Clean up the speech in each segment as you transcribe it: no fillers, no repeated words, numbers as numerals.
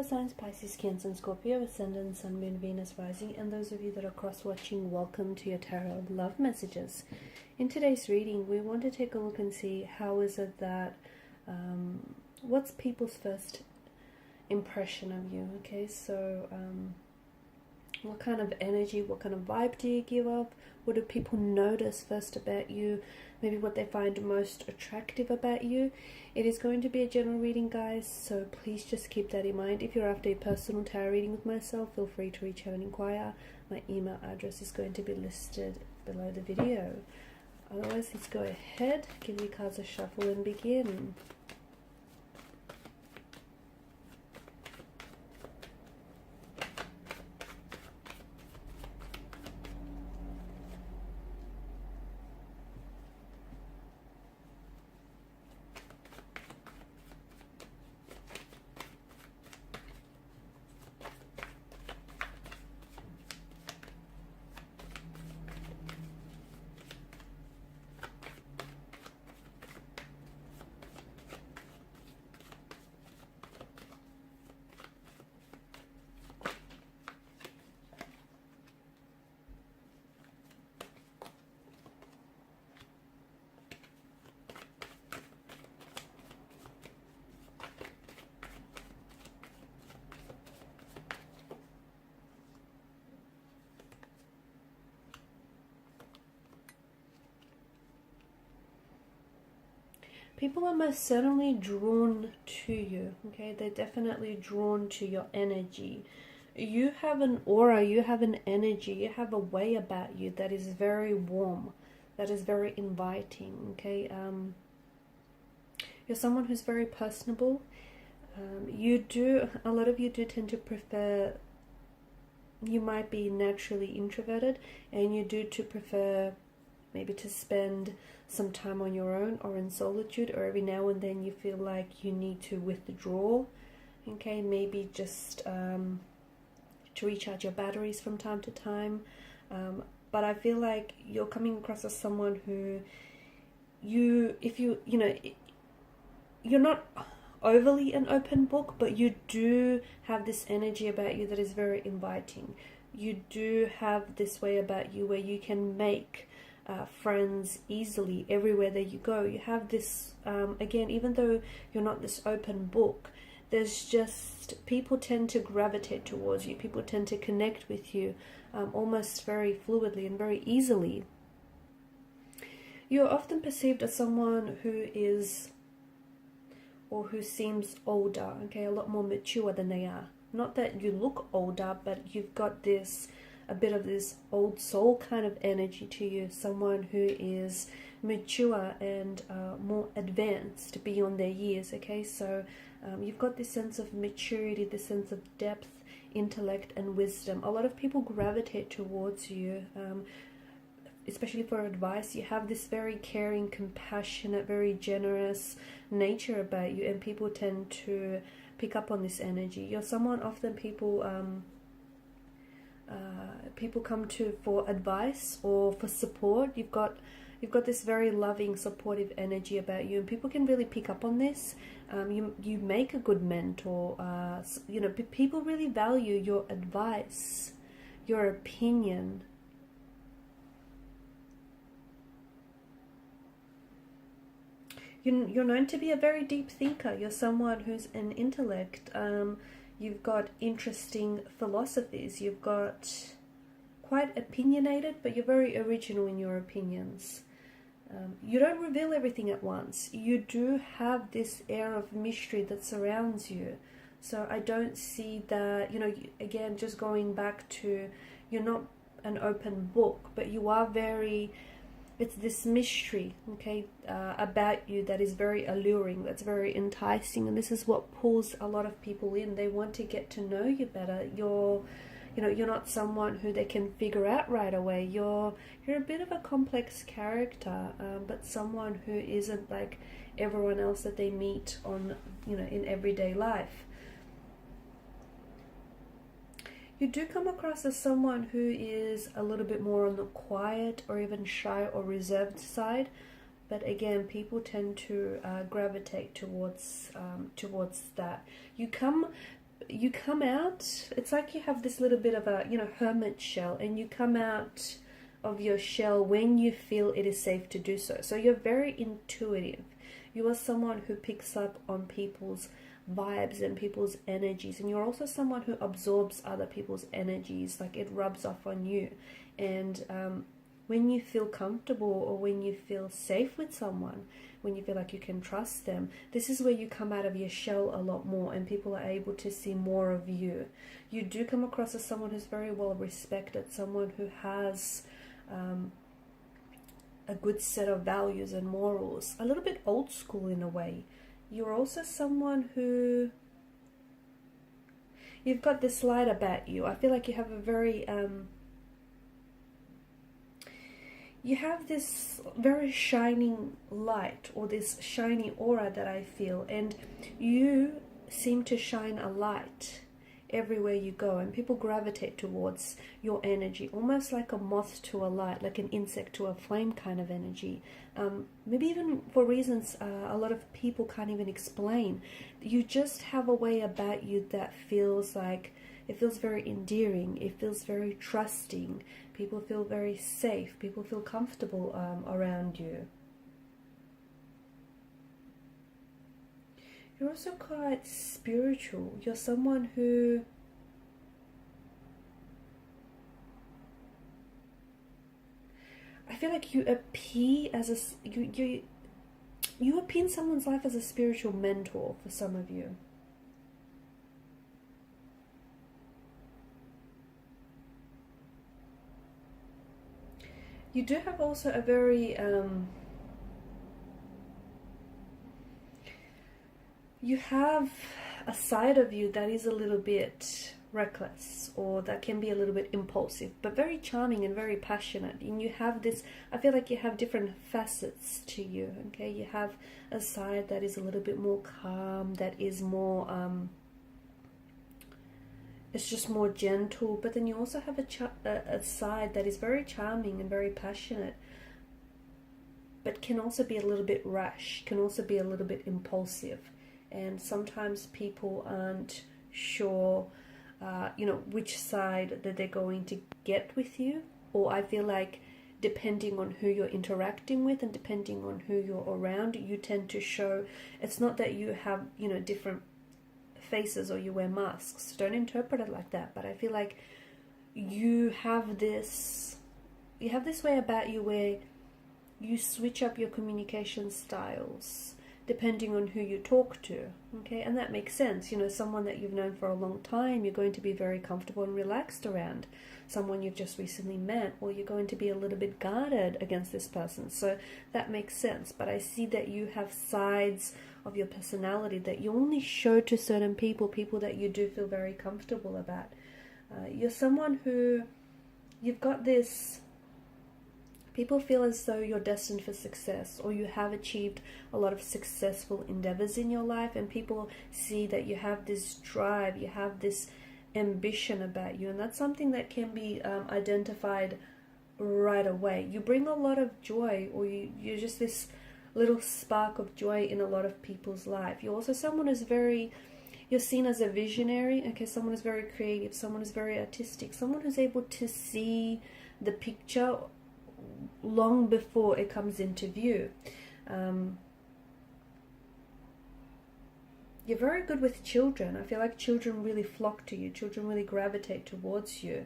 Water signs Pisces, Cancer, and Scorpio, Ascendant, Sun, Moon, Venus, Rising, and those of you that are cross-watching, welcome to your Tarot Love Messages. In today's reading, we want to take a look and see how is it that, what's people's first impression of you, okay? So, what kind of energy, what kind of vibe do you give off? What do people notice first about you? Maybe what they find most attractive about you. It is going to be a general reading, guys, so please just keep that in mind. If you're after a personal tarot reading with myself, feel free to reach out and inquire. My email address is going to be listed below the video. Otherwise, let's go ahead, give the cards a shuffle and begin. People are most certainly drawn to you, okay? They're definitely drawn to your energy. You have an aura, you have an energy, you have a way about you that is very warm, that is very inviting, okay? You're someone who's very personable. A lot of you do tend to prefer, you might be naturally introverted, and you do to prefer maybe to spend some time on your own or in solitude, or every now and then you feel like you need to withdraw, okay? Maybe just to recharge your batteries from time to time. But I feel like you're coming across as someone who you're not overly an open book, but you do have this energy about you that is very inviting. You do have this way about you where you can make friends easily everywhere that you go. You have this, again, even though you're not this open book, there's just, people tend to gravitate towards you. People tend to connect with you almost very fluidly and very easily. You're often perceived as someone who is, or who seems older, okay, a lot more mature than they are. Not that you look older, but you've got this, a bit of this old soul kind of energy to you, someone who is mature and more advanced beyond their years, okay? So you've got this sense of maturity, this sense of depth, intellect, and wisdom. A lot of people gravitate towards you, especially for advice. You have this very caring, compassionate, very generous nature about you, and people tend to pick up on this energy. You're someone often people come to for advice or for support. You've got this very loving, supportive energy about you, and people can really pick up on this. You make a good mentor. People really value your advice, your opinion. You're known to be a very deep thinker. You're someone who's an intellect. You've got interesting philosophies. You've got quite opinionated, but you're very original in your opinions. You don't reveal everything at once. You do have this air of mystery that surrounds you. So I don't see that, again, just going back to, you're not an open book, but you are very, it's this mystery, okay, about you that is very alluring, that's very enticing, and this is what pulls a lot of people in. They want to get to know you better. You're not someone who they can figure out right away. You're a bit of a complex character, but someone who isn't like everyone else that they meet on, in everyday life. You do come across as someone who is a little bit more on the quiet or even shy or reserved side, but again, people tend to gravitate towards that. You come you come out, it's like you have this little bit of a, hermit shell, and you come out of your shell when you feel it is safe to do so. So you're very intuitive. You are someone who picks up on people's vibes and people's energies, and you're also someone who absorbs other people's energies, like it rubs off on you. And when you feel comfortable, or when you feel safe with someone, when you feel like you can trust them, this is where you come out of your shell a lot more, and people are able to see more of you. You do come across as someone who's very well respected, someone who has a good set of values and morals, a little bit old school in a way. You're also someone who, you've got this light about you. I feel like you have a very you have this very shining light, or this shiny aura that I feel, and you seem to shine a light everywhere you go, and people gravitate towards your energy, almost like a moth to a light, like an insect to a flame kind of energy. Maybe even for reasons a lot of people can't even explain. You just have a way about you that feels like, it feels very endearing, it feels very trusting, people feel very safe, people feel comfortable around you. You're also quite spiritual. You're someone who I feel like you appear as you appear in someone's life as a spiritual mentor for some of you. You do have also a very you have a side of you that is a little bit reckless, or that can be a little bit impulsive, but very charming and very passionate. And you have this, I feel like you have different facets to you, okay? You have a side that is a little bit more calm, that is more it's just more gentle, but then you also have a side that is very charming and very passionate, but can also be a little bit rash, can also be a little bit impulsive. And sometimes people aren't sure, which side that they're going to get with you. Or I feel like depending on who you're interacting with and depending on who you're around, you tend to show, it's not that you have, different faces or you wear masks. Don't interpret it like that. But I feel like you have this way about you where you switch up your communication styles depending on who you talk to, okay? And that makes sense. Someone that you've known for a long time, you're going to be very comfortable and relaxed around. Someone you've just recently met, or you're going to be a little bit guarded against this person. So that makes sense. But I see that you have sides of your personality that you only show to certain people that you do feel very comfortable about. You're someone who, you've got this, people feel as though you're destined for success, or you have achieved a lot of successful endeavors in your life, and people see that you have this drive, you have this ambition about you, and that's something that can be identified right away. You bring a lot of joy, or you're just this little spark of joy in a lot of people's life. You're also someone who's you're seen as a visionary, okay? Someone who's very creative, someone who's very artistic, someone who's able to see the picture long before it comes into view. You're very good with children. I feel like children really flock to you. Children really gravitate towards you.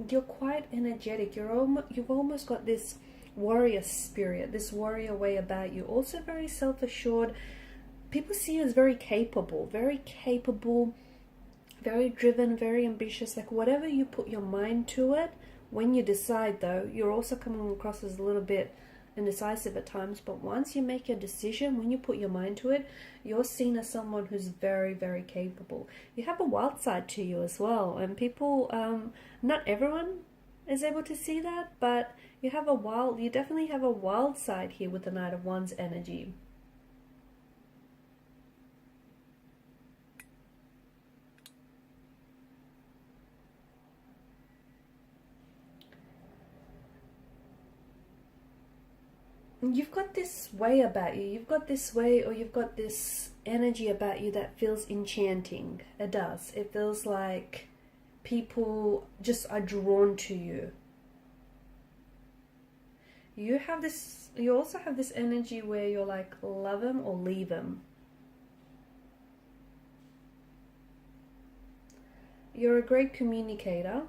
You're quite energetic. You've almost got this warrior spirit, this warrior way about you. Also very self-assured. People see you as very capable, very driven, very ambitious. Like whatever you put your mind to it, when you decide though, you're also coming across as a little bit indecisive at times, but once you make your decision, when you put your mind to it, you're seen as someone who's very, very capable. You have a wild side to you as well, and people, not everyone is able to see that, but you definitely have a wild side here with the Knight of Wands energy. you've got this way about you. You've got this way, or you've got this energy about you that feels enchanting. It does. It feels like people just are drawn to you. You also have this energy where you're like, love them or leave them. You're a great communicator.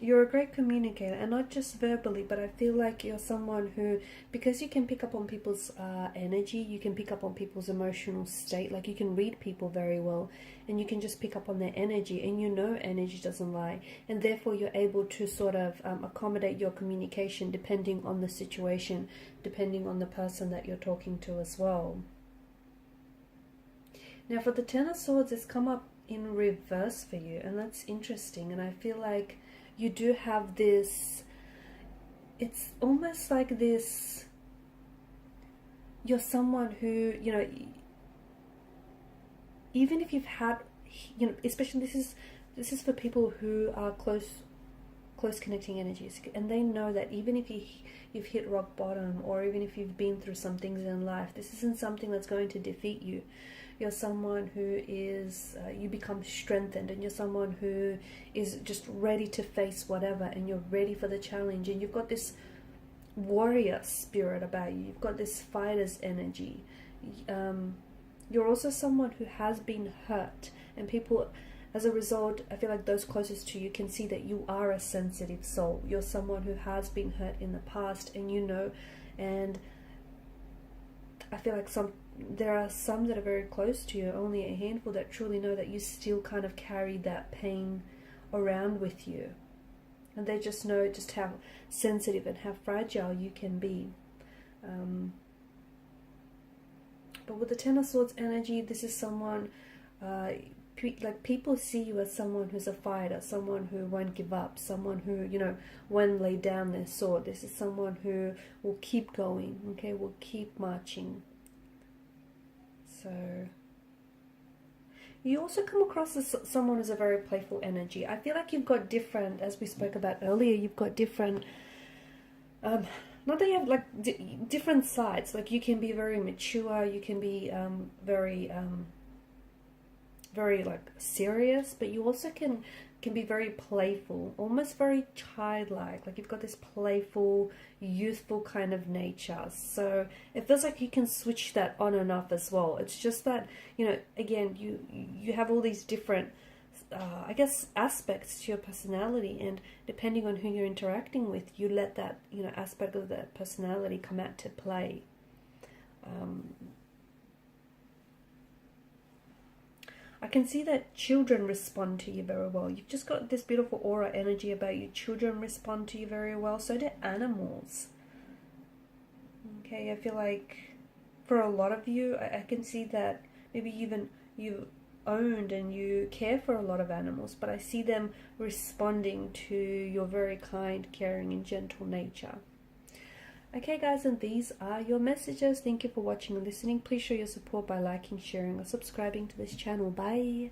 You're a great communicator, and not just verbally, but I feel like you're someone who, because you can pick up on people's energy, you can pick up on people's emotional state, like you can read people very well, and you can just pick up on their energy, and you know energy doesn't lie, and therefore you're able to sort of accommodate your communication depending on the situation, depending on the person that you're talking to as well. Now for the Ten of Swords, it's come up in reverse for you, and that's interesting, and I feel like you do have this, it's almost like this, you're someone who, you know, even if you've had, you know, especially this is for people who are close connecting energies, and they know that even if you've hit rock bottom, or even if you've been through some things in life, this isn't something that's going to defeat you. You're someone who is, you become strengthened, and you're someone who is just ready to face whatever, and you're ready for the challenge, and you've got this warrior spirit about you. You've got this fighter's energy. You're also someone who has been hurt, and people, as a result, I feel like those closest to you can see that you are a sensitive soul. You're someone who has been hurt in the past, and you know, and I feel like there are some that are very close to you, only a handful that truly know that you still kind of carry that pain around with you. And they just know just how sensitive and how fragile you can be. But with the Ten of Swords energy, this is someone, like people see you as someone who's a fighter, someone who won't give up, someone who, you know, won't lay down their sword. This is someone who will keep going, okay, will keep marching. So you also come across as someone who's a very playful energy. I feel like you've got different, as we spoke about earlier, you've got different, not that you have like different sides. Like you can be very mature, you can be very like serious, but you also can be very playful, almost very childlike. Like you've got this playful, youthful kind of nature. So it feels like you can switch that on and off as well. It's just that, you know, again, you have all these different, I guess, aspects to your personality, and depending on who you're interacting with, you let that, you know, aspect of that personality come out to play. I can see that children respond to you very well. You've just got this beautiful aura energy about you. Children respond to you very well. So do animals. Okay, I feel like for a lot of you, I can see that maybe even you owned and you care for a lot of animals, but I see them responding to your very kind, caring, and gentle nature. Okay guys, and these are your messages. Thank you for watching and listening. Please show your support by liking, sharing, or subscribing to this channel. Bye.